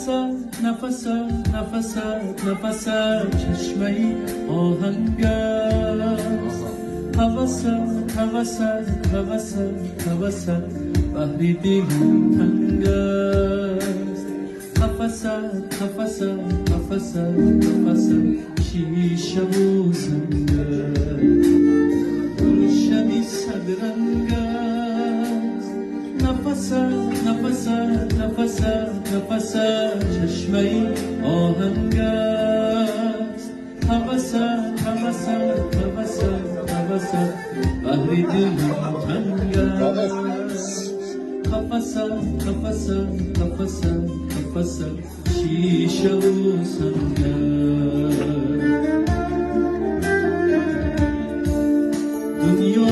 نفس نفس نفس چشمه آهنگ است هوس هوس هوس هوس بحری دل تنگ است نفس نفس نفس نفس شیشه و سنگ گلشنی صدرنگ است نفس نفس نفس نفس چشمه آهنگ است هوس هوس هوس هوس بحری دل تنگ است قفس قفس قفس قفس شیشه و سنگ دنیا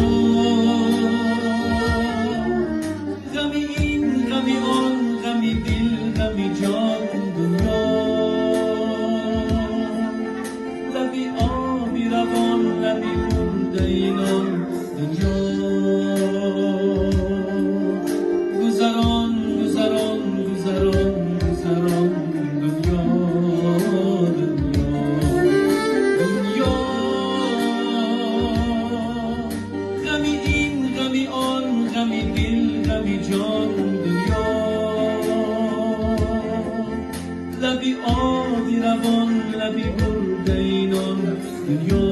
غمی این غمی آن غمی دل غمی جان دنیا لبی آبی روان لبی مرده اینان دنیا گذران گذران گذران گذران دنیا دنیا دنیا غمی این غمی آن غمی دل غمی جان دنیا لبی آبی روان لبی مرده اینان دنیا